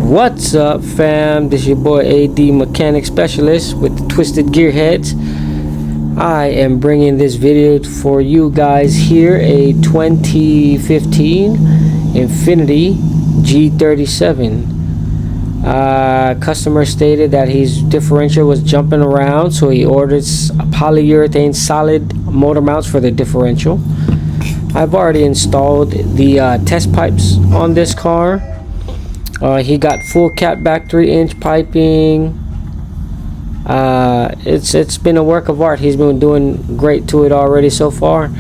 What's up, fam? This is your boy AD Mechanic Specialist with the Twisted Gearheads. I am bringing this video for you guys here, a 2015 Infinity G37. Customer stated that his differential was jumping around, so he ordered polyurethane solid motor mounts for the differential. I've already installed the test pipes on this car. He got full cat back 3-inch piping. It's been a work of art. He's been doing great to it already so far.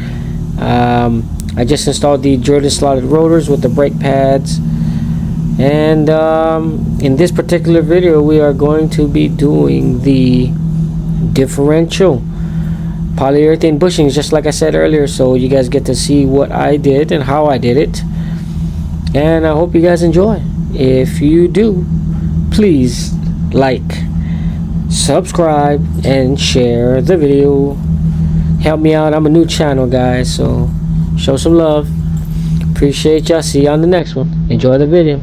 I just installed the drilled slotted rotors with the brake pads, and in this particular video we are going to be doing the differential polyurethane bushings, just like I said earlier, so you guys get to see what I did and how I did it, and I hope you guys enjoy. If you do, please like, subscribe, and share the video. Help me out. I'm a new channel, guys, so show some love. Appreciate y'all. See you on the next one. Enjoy the video.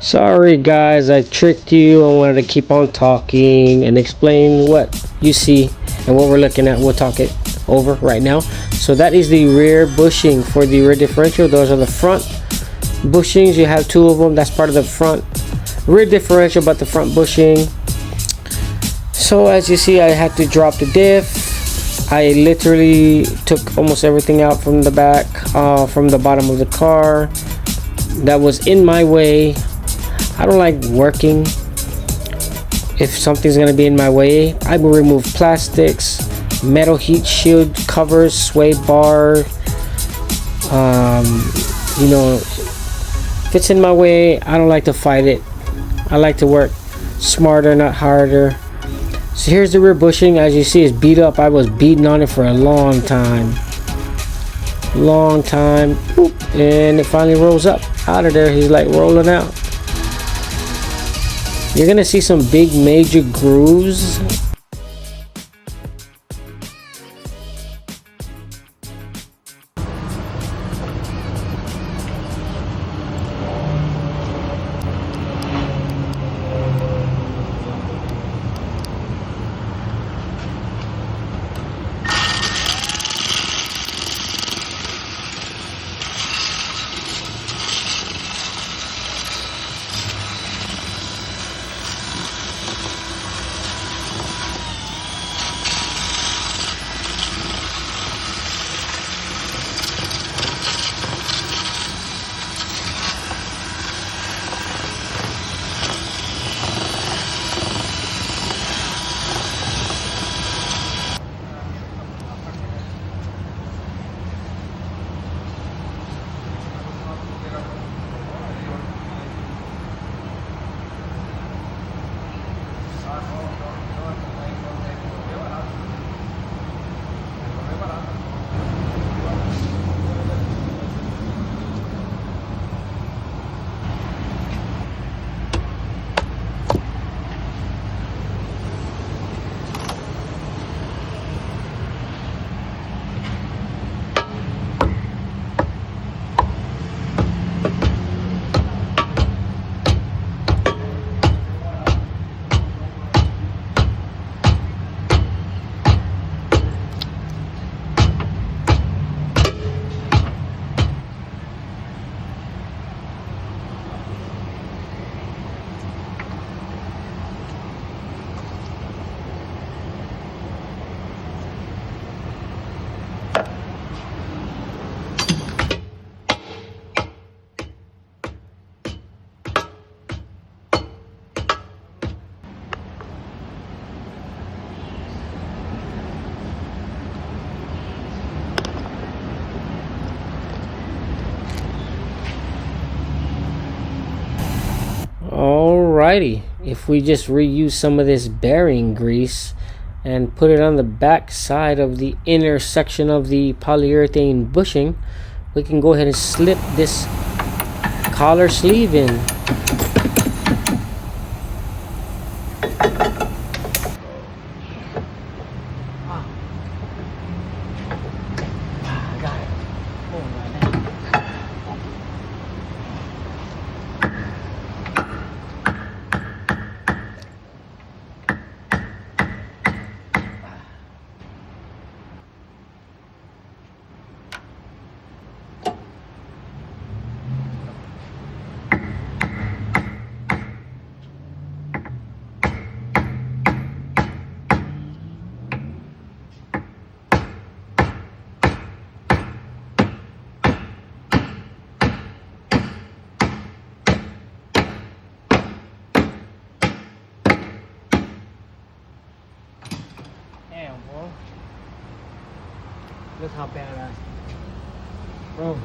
Sorry guys, I tricked you. I wanted to keep on talking and explain what you see and what we're looking at. We'll talk it over right now. So that is the rear bushing for the rear differential. Those are the front bushings. You have two of them. That's part of the front rear differential, but the front bushing. So as you see, I had to drop the diff. I literally took almost everything out from the back, from the bottom of the car that was in my way. I don't like working if something's gonna be in my way. I will remove plastics, metal heat shield covers, sway bar. You know, if it's in my way, I don't like to fight it. I like to work smarter, not harder. So here's the rear bushing. As you see, it's beat up. I was beating on it for a long time. Boop, and it finally rolls up out of there. He's like rolling out. You're gonna see some big major grooves. Alrighty, if we just reuse some of this bearing grease and put it on the back side of the inner section of the polyurethane bushing, we can go ahead and slip this collar sleeve in. Damn, bro. Look how badass. Bro.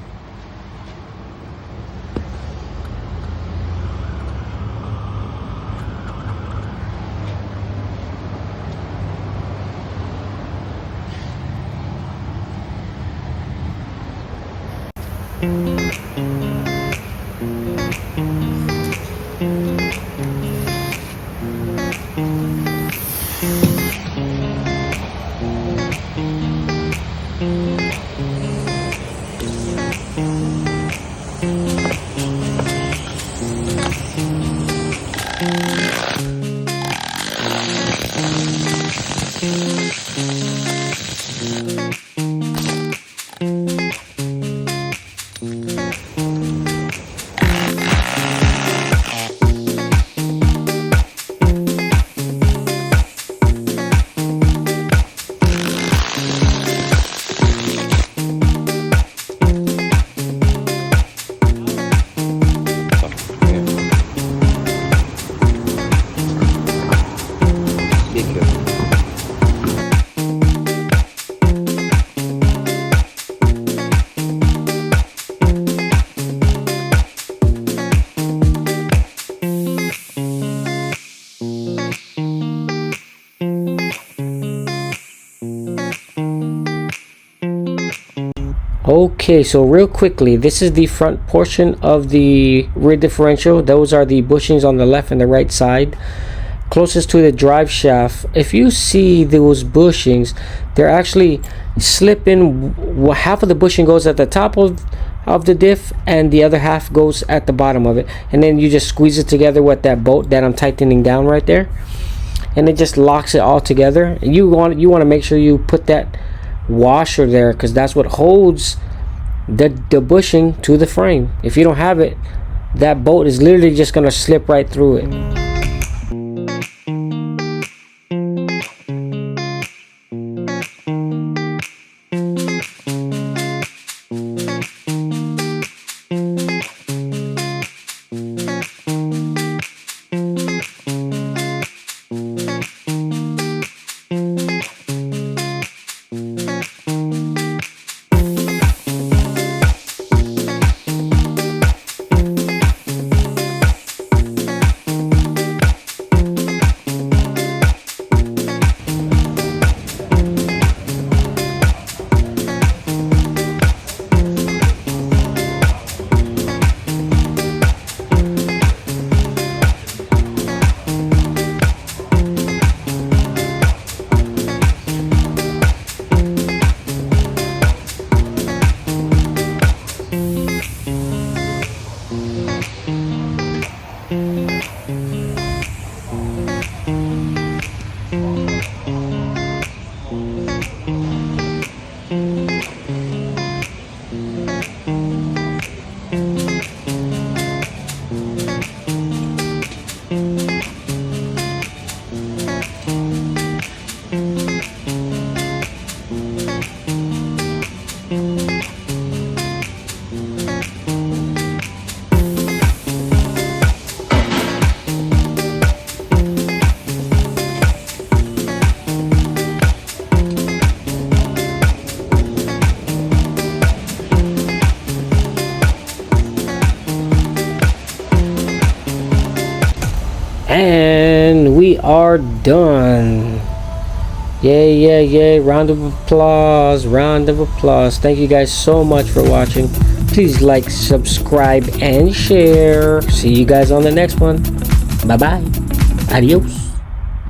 Okay, so real quickly, this is the front portion of the rear differential. Those are the bushings on the left and the right side, closest to the drive shaft. If you see those bushings, they're actually slipping. Half of the bushing goes at the top of the diff and the other half goes at the bottom of it, and then you just squeeze it together with that bolt that I'm tightening down right there, and it just locks it all together. You want to make sure you put that washer there, because that's what holds the bushing to the frame. If you don't have it, that bolt is literally just going to slip right through it. And we are done. Yay, yay, yay. Round of applause. Round of applause. Thank you guys so much for watching. Please like, subscribe, and share. See you guys on the next one. Bye-bye. Adios.